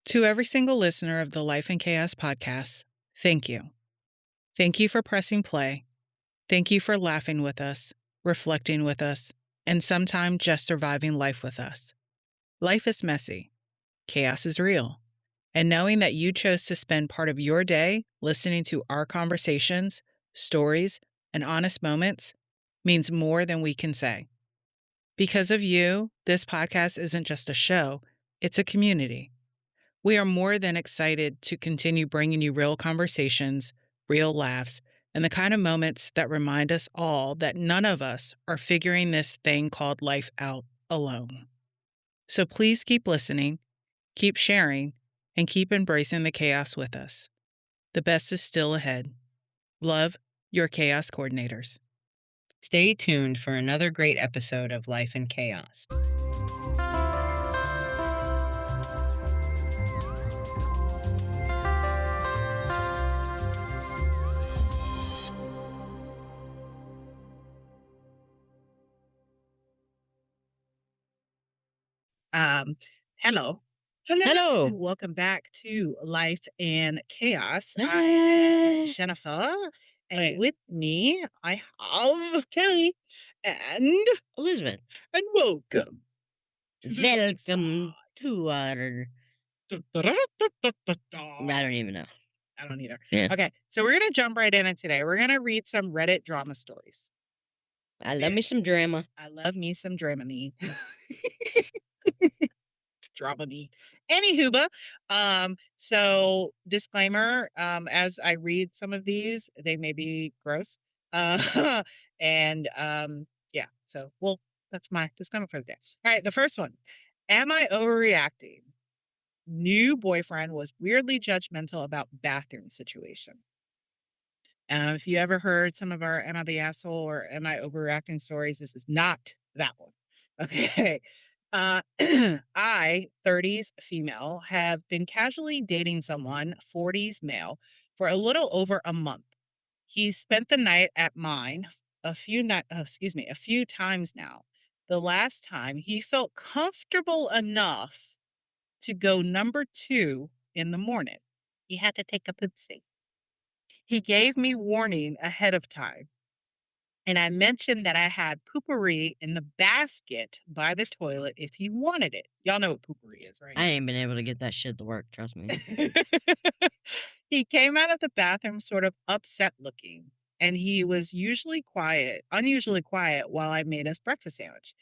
To every single listener of the Life in Chaos podcast, thank you. Thank you for pressing play. Thank you for laughing with us, reflecting with us, and sometimes just surviving life with us. Life is messy. Chaos is real. And knowing that you chose to spend part of your day listening to our conversations, stories, and honest moments means more than we can say. Because of you, this podcast isn't just a show, it's a community. We are more than excited to continue bringing you real conversations, real laughs, and the kind of moments that remind us all that none of us are figuring this thing called life out alone. So please keep listening, keep sharing, and keep embracing the chaos with us. The best is still ahead. Love, your chaos coordinators. Stay tuned for another great episode of Life in Chaos. Hello. Hello. And welcome back to Life in Chaos. I am Jennifer, and with me I have Kelly and Elizabeth. And welcome. Welcome to our... I don't even know. I don't either. Yeah. Okay, so we're gonna jump right in, and today we're gonna read some Reddit drama stories. I love me some drama. I love me some Dramamine. Dramamine. Anywho, so disclaimer, as I read some of these, they may be gross. And yeah, so that's my disclaimer for the day. All right, the first one. Am I overreacting? New boyfriend was weirdly judgmental about bathroom situation. If you ever heard some of our Am I the Asshole or Am I Overreacting stories, this is not that one. Okay. I, 30s female, have been casually dating someone, 40s male, for a little over a month. He spent the night at mine a few times now. The last time he felt comfortable enough to go number 2 in the morning. He had to take a poopsie. He gave me warning ahead of time. And I mentioned that I had poopery in the basket by the toilet if he wanted it. Y'all know what poopery is, right? I ain't been able to get that shit to work, trust me. He came out of the bathroom sort of upset looking, and he was unusually quiet while I made us breakfast sandwich.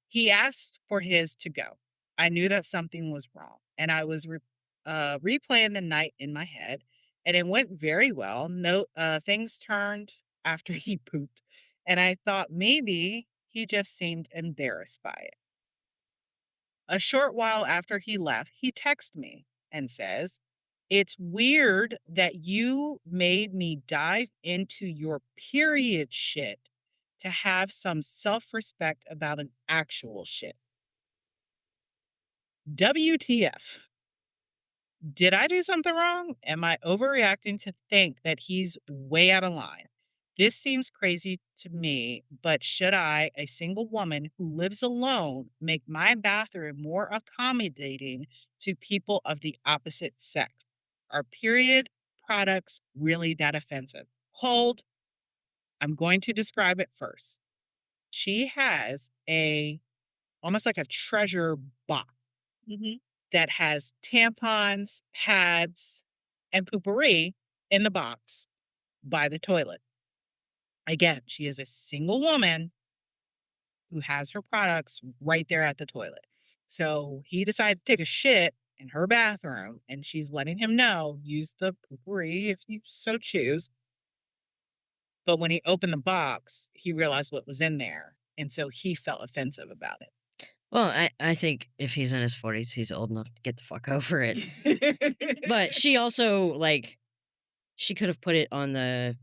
He asked for his to go. I knew that something was wrong, and I was replaying the night in my head, and it went very well. No, things turned after he pooped, and I thought maybe he just seemed embarrassed by it. A short while after he left, he texted me and says, "It's weird that you made me dive into your period shit to have some self-respect about an actual shit. WTF? Did I do something wrong? Am I overreacting to think that he's way out of line? This seems crazy to me, but should I, a single woman who lives alone, make my bathroom more accommodating to people of the opposite sex? Are period products really that offensive?" Hold. I'm going to describe it first. She has almost like a treasure box that has tampons, pads, and poopery in the box by the toilet. Again, she is a single woman who has her products right there at the toilet. So he decided to take a shit in her bathroom, and she's letting him know, use the poopery if you so choose. But when he opened the box, he realized what was in there, and so he felt offensive about it. Well, I think if he's in his 40s, he's old enough to get the fuck over it. But she also, she could have put it on the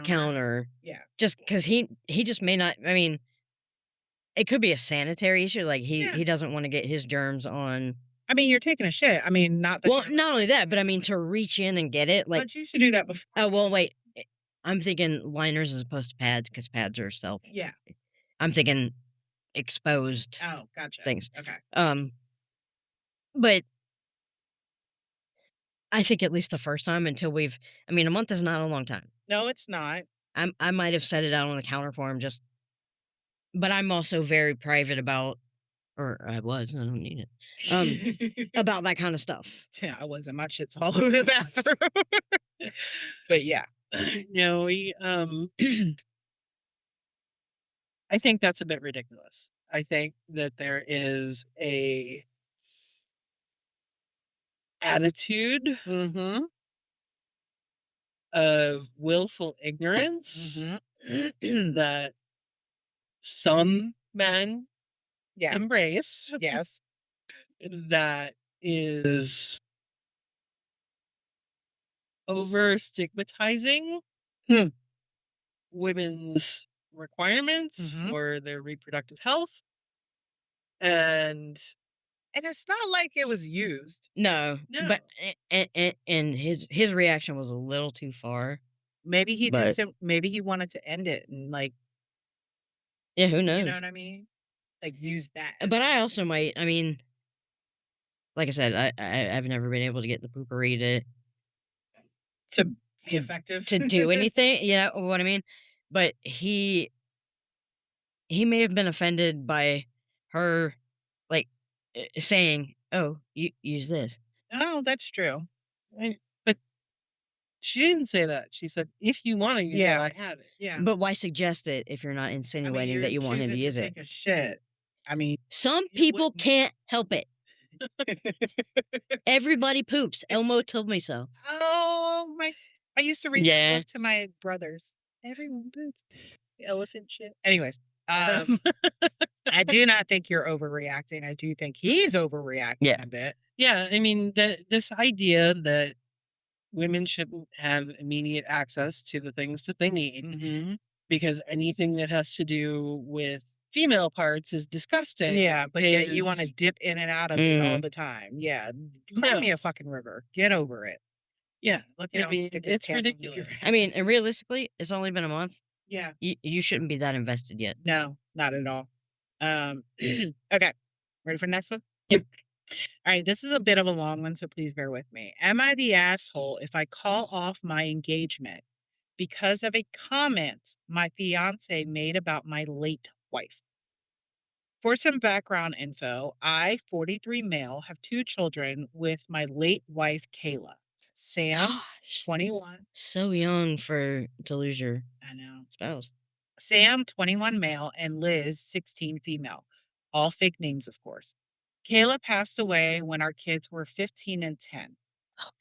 counter. Yeah. Just because he just may not, I mean, it could be a sanitary issue. Like, he doesn't want to get his germs on. I mean, you're taking a shit. I mean, not that. Well, not only that, but I mean, to reach in and get it. But you should do that before. Oh, well, wait. I'm thinking liners as opposed to pads because pads are self. Yeah. I'm thinking exposed Oh, gotcha. things. Okay. But I think at least the first time until a month is not a long time. No, it's not. I might have set it out on the counter for him but I'm also very private about, or I was, I don't need it, about that kind of stuff. Yeah, I wasn't. My shit's all over the bathroom. But yeah. No, I think that's a bit ridiculous. I think that there is a attitude Mm-hmm. of willful ignorance that some men Yeah. embrace Yes. that is over stigmatizing Hmm. women's requirements for their reproductive health. And it's not like it was used. No. No. But and his reaction was a little too far. Maybe he But- maybe he wanted to end it and like, Yeah, who knows? you know what I mean? Like use that. as But I his also might. excuse. Like I said, I've never been able to get the poopery To be effective. to do anything. You know what I mean? But he may have been offended by her, like, saying, "Oh, you use this." Oh, that's true. But she didn't say that. She said, if you want to use Yeah. it, I have it. Yeah. But why suggest it if you're not insinuating that you want him to use it? Take a shit. I mean, Some You people wouldn't. can't help it. Everybody poops. Elmo told me so. oh my! I used to read Yeah. that book to my brothers. Everyone poops. The elephant shit. Anyways, I do not think you're overreacting. I do think he's overreacting a bit. Yeah, I mean, this idea that women shouldn't have immediate access to the things that they need Mm-hmm. because anything that has to do with female parts is disgusting. Yeah, but yet you want to is- dip in and out of it all the time. Yeah, cry No. me a fucking river. Get over it. Yeah, Look I at mean, it's ridiculous. And realistically, it's only been a month. Yeah. You shouldn't be that invested yet. No, not at all. Okay. Ready for the next one? Yep. All right, this is a bit of a long one, so please bear with me. Am I the asshole if I call off my engagement because of a comment my fiance made about my late wife? For some background info, I, 43 male, have 2 children with my late wife, Kayla. Sam, Gosh, 21. so young to lose your I know. spouse. Sam, 21 male, and Liz, 16 female. All fake names, of course. Kayla passed away when our kids were 15 and 10.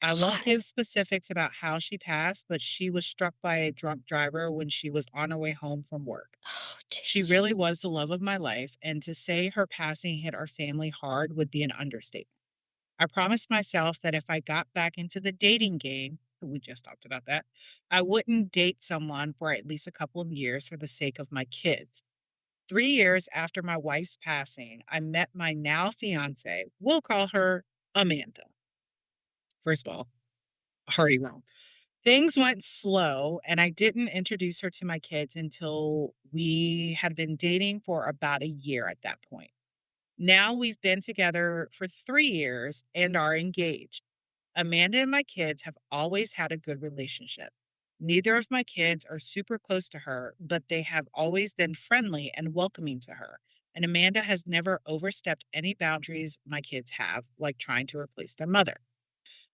I won't give specifics about how she passed, but she was struck by a drunk driver when she was on her way home from work. Oh, She really was the love of my life, and to say her passing hit our family hard would be an understatement. I promised myself that if I got back into the dating game, we just talked about that, I wouldn't date someone for at least a couple of years for the sake of my kids. 3 years after my wife's passing, I met my now fiance. We'll call her Amanda. First of all, hearty wrong. Things went slow, and I didn't introduce her to my kids until we had been dating for about a year at that point. Now we've been together for 3 years and are engaged. Amanda and my kids have always had a good relationship. Neither of my kids are super close to her, but they have always been friendly and welcoming to her. And Amanda has never overstepped any boundaries my kids have, like trying to replace their mother.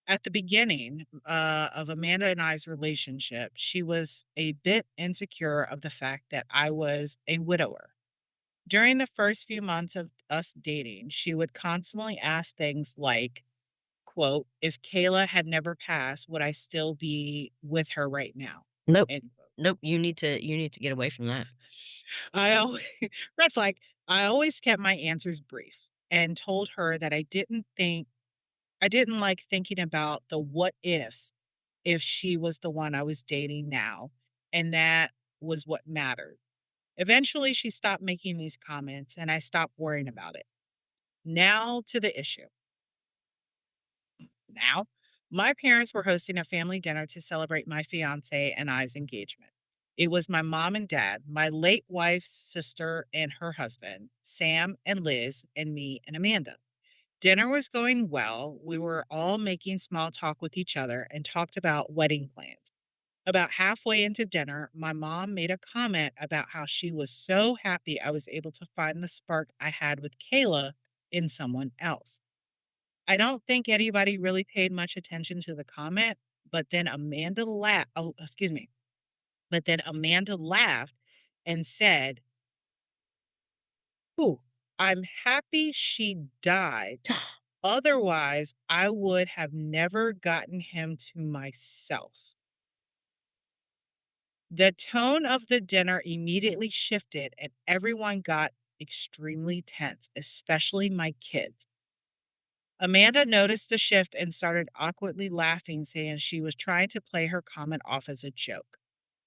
At the beginning of Amanda and I's relationship, she was a bit insecure of the fact that I was a widower. During the first few months of us dating, she would constantly ask things like, quote, if Kayla had never passed, would I still be with her right now? Nope. End quote. Nope. You need to get away from that. I always, red flag. I always kept my answers brief and told her that I didn't like thinking about the what ifs if she was the one I was dating now, and that was what mattered. Eventually, she stopped making these comments, and I stopped worrying about it. Now to the issue. Now, my parents were hosting a family dinner to celebrate my fiance and I's engagement. It was my mom and dad, my late wife's sister and her husband, Sam and Liz, and me and Amanda. Dinner was going well. We were all making small talk with each other and talked about wedding plans. About halfway into dinner, my mom made a comment about how she was so happy I was able to find the spark I had with Kayla in someone else. I don't think anybody really paid much attention to the comment, but then Amanda laughed. Oh, excuse me. But then Amanda laughed and said, "Ooh, I'm happy she died. Otherwise, I would have never gotten him to myself." The tone of the dinner immediately shifted and everyone got extremely tense, especially my kids. Amanda noticed the shift and started awkwardly laughing, saying she was trying to play her comment off as a joke.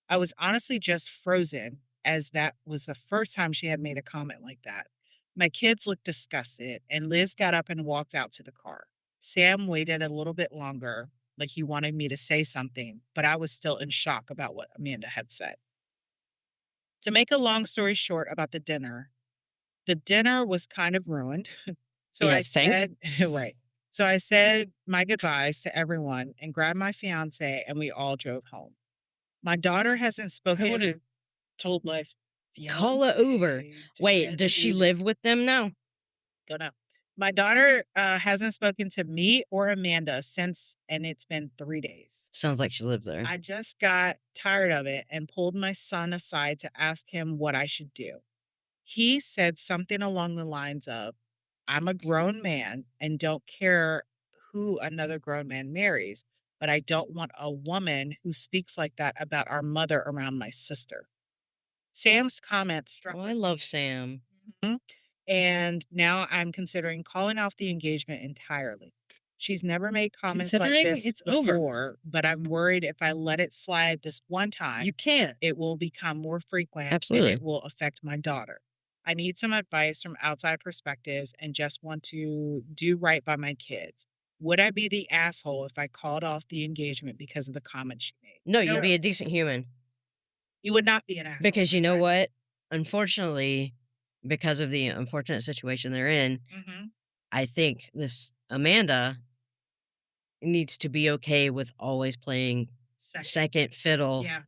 I was honestly just frozen, as that was the first time she had made a comment like that. My kids looked disgusted, and Liz got up and walked out to the car. Sam waited a little bit longer, like he wanted me to say something, but I was still in shock about what Amanda had said. To make a long story short about the dinner was kind of ruined. So You I think? said, right. So I said my goodbyes to everyone and grabbed my fiance, and we all drove home. My daughter hasn't I spoken. would have told my Call a Uber. fiance to Wait, get does an she Uber. live with them now? Don't know. My daughter hasn't spoken to me or Amanda since, and it's been 3 days. Sounds like she lived there. I just got tired of it and pulled my son aside to ask him what I should do. He said something along the lines of, "I'm a grown man and don't care who another grown man marries, but I don't want a woman who speaks like that about our mother around my sister." Sam's comment struck Oh, with I love me. Sam. Mhm. And now I'm considering calling off the engagement entirely. She's never made comments like Considering this it's over. before, but I'm worried if I let it slide this one time, You can't. it will become more frequent and Absolutely. it will affect my daughter. I need some advice from outside perspectives and just want to do right by my kids. Would I be the asshole if I called off the engagement because of the comment she made? No, you'd be a decent human. You would not be an asshole. Because you my know friend. what? Unfortunately, because of the unfortunate situation they're in, Mhm. I think this Amanda needs to be okay with always playing second fiddle Yeah,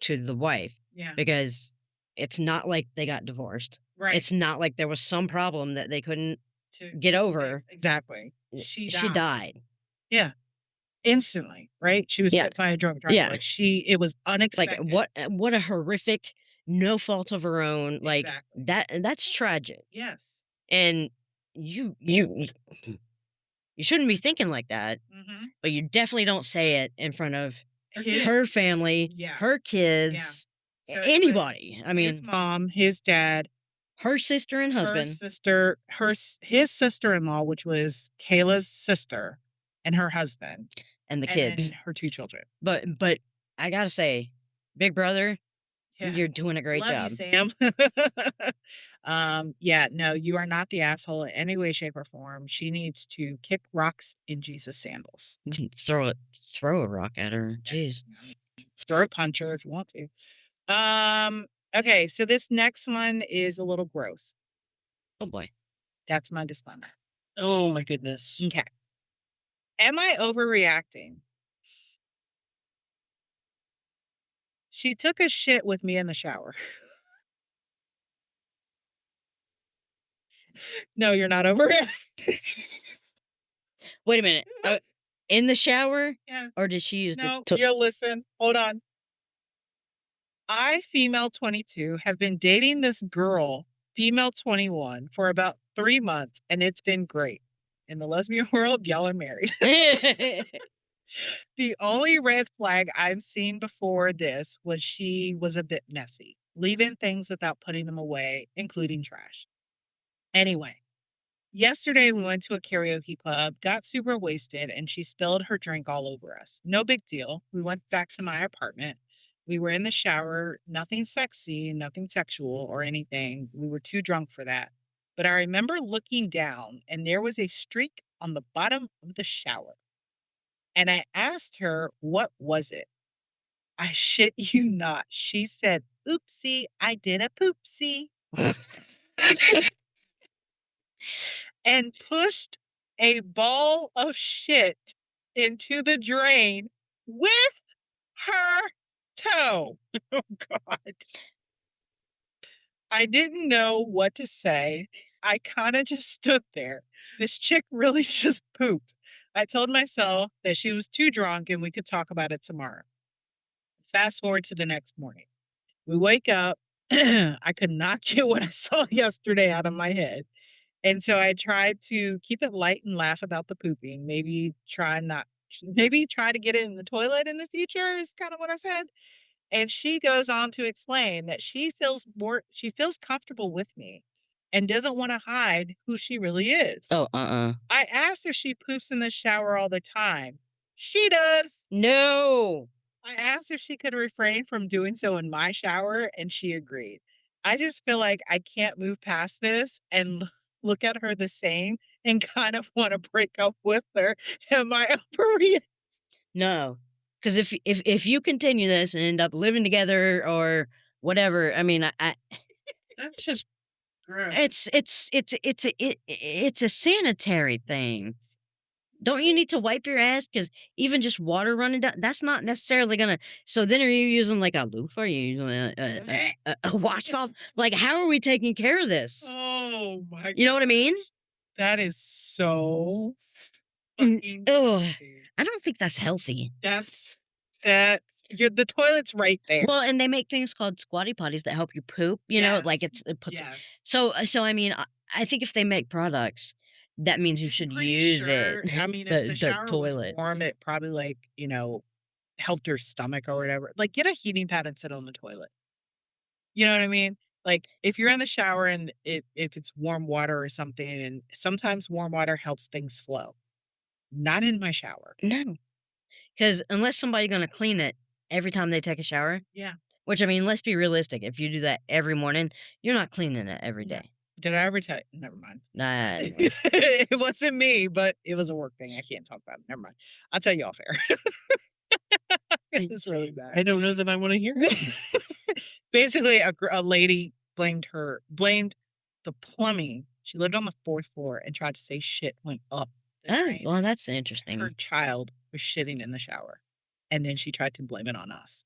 to the wife yeah. because it's not like they got divorced. Right. It's not like there was some problem that they couldn't To get over. Exactly. She She died. Yeah. Instantly, right? She was Yeah. hit by a drunk driver. Yeah. Like it was Like unexpected. what a horrific, no fault of her own. Like Exactly. that's tragic. Yes. And you shouldn't be thinking like that, Mm-hmm. but you definitely don't say it in front of His- her family, Yeah. her kids, So it was anybody. I his mean, mom, his dad, her sister and her husband, sister, his sister-in-law, which was Kayla's sister, and her husband, and the and kids. then her 2 children. But I gotta say, Big Brother, Yeah. you're doing a great Love job. you, Sam. Yeah, no, you are not the asshole in any way, shape, or form. She needs to kick rocks in Jesus' sandals. You can throw a rock at her. Jeez. Throw a punch her if you want to. Okay, so this next one is a little gross. Oh boy. That's my disclaimer. Oh my goodness. Okay. Am I overreacting? She took a shit with me in the shower. No, you're not overreacting. Wait a minute. In the shower? Yeah. Or did she use No, the you'll listen. Hold on. I, female 22, have been dating this girl, female 21, for about 3 months, and it's been great. In the lesbian world, y'all are married. The only red flag I've seen before this was she was a bit messy, leaving things without putting them away, including trash. Anyway, yesterday we went to a karaoke club, got super wasted, and she spilled her drink all over us. No big deal. We went back to my apartment. We were in the shower, nothing sexy, nothing sexual or anything. We were too drunk for that. But I remember looking down and there was a streak on the bottom of the shower. And I asked her, what was it? I shit you not. She said, "Oopsie, I did a poopsie." And pushed a ball of shit into the drain with her toe. Oh God. I didn't know what to say. I kind of just stood there. This chick really just pooped. I told myself that she was too drunk and we could talk about it tomorrow. Fast forward to the next morning. We wake up. I could not get what I saw yesterday out of my head. And so I tried to keep it light and laugh about the pooping. Maybe try to get it in the toilet in the future is kind of what I said. And she goes on to explain that she feels comfortable with me and doesn't want to hide who she really is. Oh, I asked if she poops in the shower all the time. She does. No. I asked if she could refrain from doing so in my shower, and she agreed. I just feel like I can't move past this and look at her the same and kind of want to break up with her. Am I overreacting? No. Because if you continue this and end up living together or whatever, I mean, That's just gross. it's a sanitary thing. Don't you need to wipe your ass? Because even just water running down, that's not necessarily gonna. So then, are you using like a loofah? Are you using a washcloth? Like, how are we taking care of this? Oh my god. You know what I mean? That is so fucking Ugh. nasty. I don't think that's healthy. The toilet's right there. Well, and they make things called squatty potties that help you poop. You know, like it puts. Yes. So I mean, I think if they make products, that means you should use it. I mean, the if the shower toilet. was warm, it probably helped her stomach or whatever. Like, get a heating pad and sit on the toilet. You know what I mean? Like, if you're in the shower and if it's warm water or something, and sometimes warm water helps things flow. Not in my shower. No, because unless somebody's gonna clean it every time they take a shower. Yeah. Which, I mean, let's be realistic. If you do that every morning, you're not cleaning it every day. Did I ever tell you? Never mind. Nah. It wasn't me, but it was a work thing. I can't talk about it. Never mind. I'll tell you off air. It's really bad. I don't know that I want to hear it. Basically, a lady blamed the plumbing. She lived on the 4th floor and tried to say shit went up the drain. Well, that's interesting. Her child was shitting in the shower. And then she tried to blame it on us.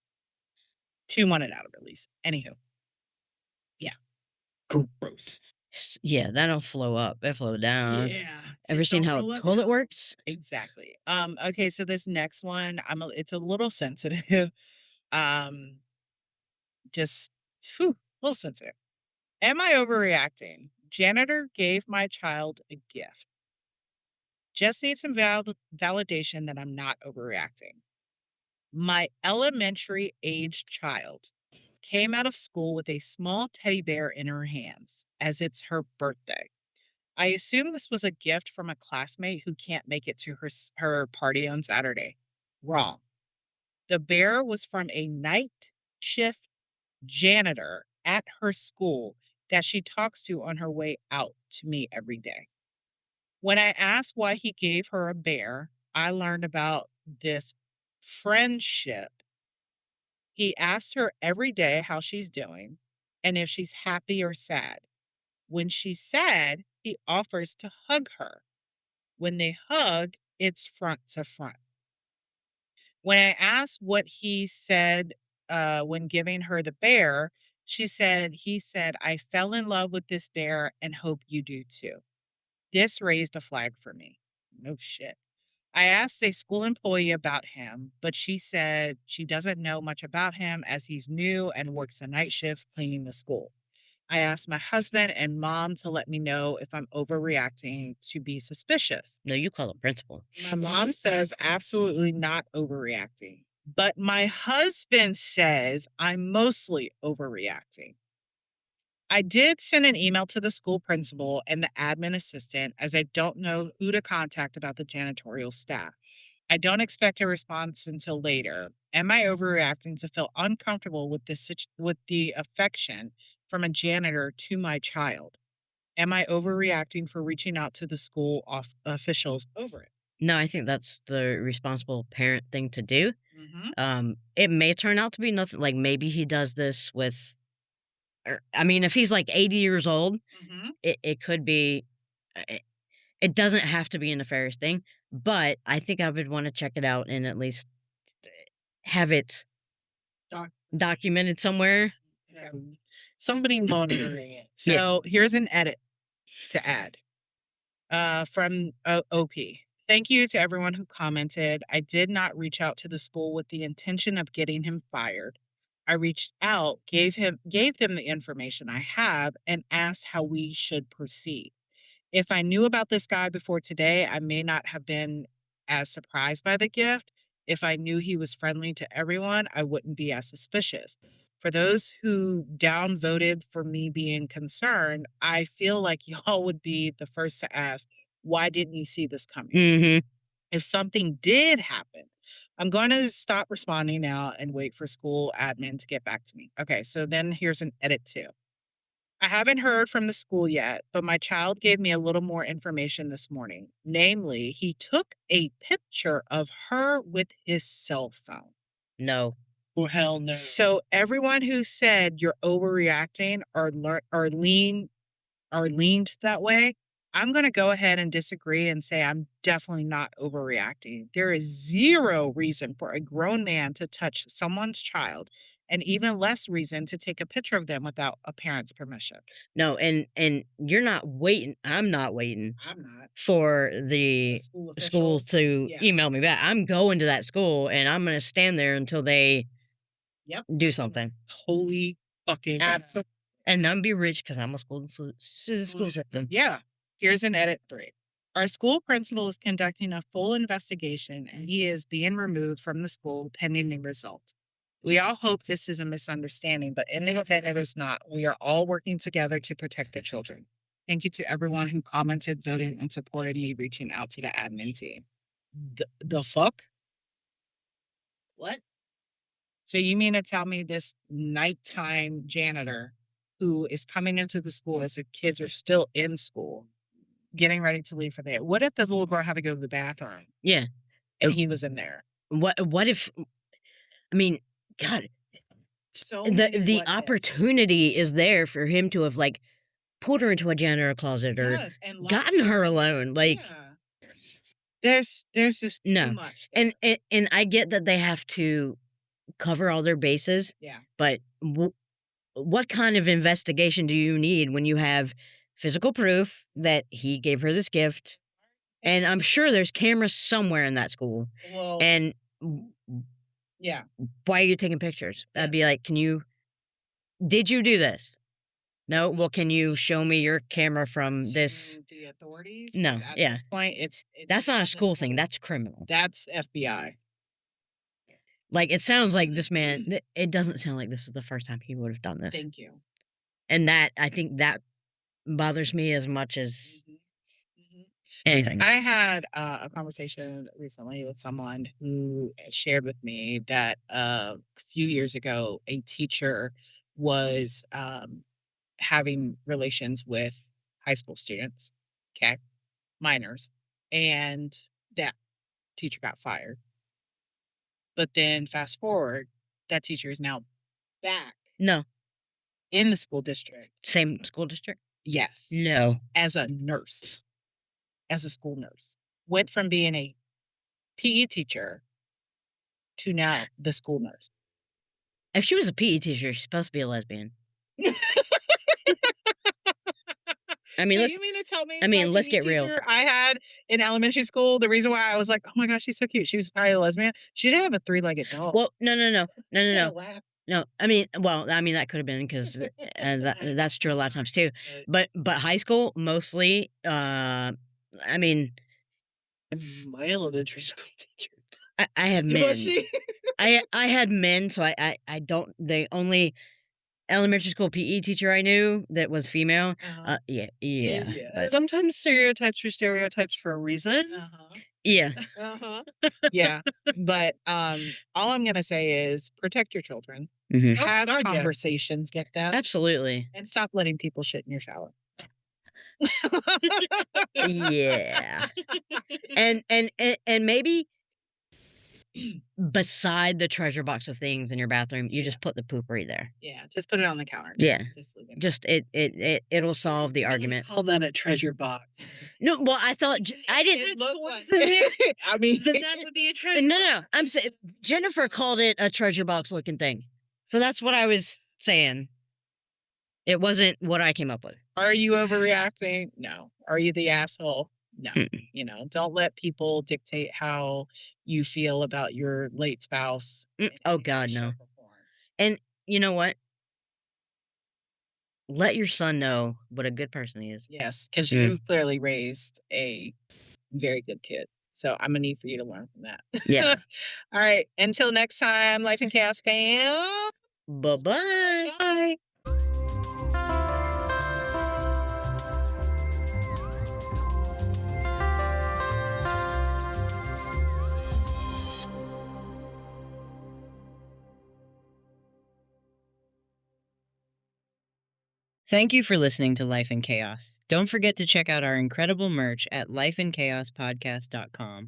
She wanted out of it, at least. Anywho. Yeah. Gross. Yeah, that'll flow up. It'll flow down. Yeah. Ever seen how a toilet works? Exactly. Okay, so this next one, it's a little sensitive. Just a little sensitive. Am I overreacting? Janitor gave my child a gift. Just need some validation that I'm not overreacting. My elementary aged child came out of school with a small teddy bear in her hands, as it's her birthday. I assume this was a gift from a classmate who can't make it to her party on Saturday. Wrong. The bear was from a night shift janitor at her school that she talks to on her way out to me every day. When I asked why he gave her a bear, I learned about this friendship. He asked her every day how she's doing and if she's happy or sad. When she's sad, he offers to hug her. When they hug, it's front to front. When I asked what he said when giving her the bear, he said, I fell in love with this bear and hope you do too. This raised a flag for me. No shit. I asked a school employee about him, but she said she doesn't know much about him as he's new and works a night shift cleaning the school. I asked my husband and mom to let me know if I'm overreacting to be suspicious. No, you call it principal. My mom says absolutely not overreacting, but my husband says I'm mostly overreacting. I did send an email to the school principal and the admin assistant as I don't know who to contact about the janitorial staff. I don't expect a response until later. Am I overreacting to feel uncomfortable with the affection from a janitor to my child? Am I overreacting for reaching out to the school officials over it? No, I think that's the responsible parent thing to do. Mm-hmm. It may turn out to be nothing. Like maybe he does this with. I mean, if he's like 80 years old, Mm-hmm. it could be. It doesn't have to be a nefarious thing, but I think I would want to check it out and at least have it documented somewhere. Yeah. Somebody monitoring it. So here's an edit to add from OP. Thank you to everyone who commented. I did not reach out to the school with the intention of getting him fired. I reached out, gave them the information I have, and asked how we should proceed. If I knew about this guy before today, I may not have been as surprised by the gift. If I knew he was friendly to everyone, I wouldn't be as suspicious. For those who downvoted for me being concerned, I feel like y'all would be the first to ask, why didn't you see this coming? Mm-hmm. If something did happen, I'm going to stop responding now and wait for school admin to get back to me. Okay, so then here's an edit too. I haven't heard from the school yet, but my child gave me a little more information this morning. Namely, he took a picture of her with his cell phone. No. Oh, hell no. So everyone who said you're overreacting or leaned that way, I'm going to go ahead and disagree and say I'm definitely not overreacting. There is zero reason for a grown man to touch someone's child, and even less reason to take a picture of them without a parent's permission. No, and you're not waiting. I'm not waiting I'm not. for the School school officials. to Yeah. email me back. I'm going to that school and I'm going to stand there until they Yep. do something. Holy fucking Absolutely. And I'm be rich because I'm a school system. Yeah. Here's an edit 3. Our school principal is conducting a full investigation and he is being removed from the school pending the results. We all hope this is a misunderstanding, but in the event it is not, we are all working together to protect the children. Thank you to everyone who commented, voted, and supported me reaching out to the admin team. The fuck? What? So you mean to tell me this nighttime janitor who is coming into the school as the kids are still in school, getting ready to leave for the day? What if the little girl had to go to the bathroom Yeah. and he was in there? What if, I mean, God, So the many what ifs. opportunity is there for him to have like pulled her into a janitor closet or Yes, and gotten her alone. Like, yeah. There's just No. too much. there. and I get that they have to cover all their bases, yeah. but what kind of investigation do you need when you have physical proof that he gave her this gift? And I'm sure there's cameras somewhere in that school. Well, And yeah. why are you taking pictures? I'd be like, did you do this? No. Well, can you show me your camera from this? To the authorities? No, 'Cause At yeah. this point, it's That's not a the school thing. That's criminal. That's FBI. Like, it sounds like this man, it doesn't sound like this is the first time he would have done this. Thank you. And I think that bothers me as much as Mhm. anything. I had a conversation recently with someone who shared with me that a few years ago, a teacher was having relations with high school students, okay, minors, and that teacher got fired. But then fast forward, that teacher is now back No. in the school district. Same school district? Yes. No. As a nurse, as a school nurse. Went from being a PE teacher to now the school nurse. If she was a PE teacher, she's supposed to be a lesbian. I mean, So let's you mean to tell me? I mean, my let's PE get real. teacher I had in elementary school, the reason why I was like, oh my gosh, she's so cute. She was probably a lesbian. She did have a 3-legged dog. Well, no. She had a laugh. No, I mean, that could have been because that's true a lot of times too. But high school mostly. I mean, My elementary school teacher. I had men. Was she? I had men, so I don't. The only elementary school PE teacher I knew that was female. Uh-huh. Yeah. But, Sometimes stereotypes are stereotypes for a reason. Uh-huh. yeah. Uh-huh. Yeah. But all I'm gonna say is protect your children. Mhm. Oh, Have God, yeah. conversations with them. Absolutely. And stop letting people shit in your shower. Yeah. And maybe beside the treasure box of things in your bathroom, you just put the poopery there. Yeah, just put it on the counter. Yeah. Just leave it. Just it'll solve the argument. Call that a treasure box. No, well, I thought I didn't. I mean, Then that would be a treasure. No. I'm saying Jennifer called it a treasure box looking thing, so that's what I was saying. It wasn't what I came up with. Are you overreacting? No. Are you the asshole? No. You know, don't let people dictate how you feel about your late spouse. Oh God, no. And you know what? Let your son know what a good person he is. Yes, because you clearly raised a very good kid. So I'm gonna need for you to learn from that. Yeah. All right. Until next time, Life in Chaos fam. Bye-bye. Bye. Thank you for listening to Life in Chaos. Don't forget to check out our incredible merch at lifeinchaospodcast.com.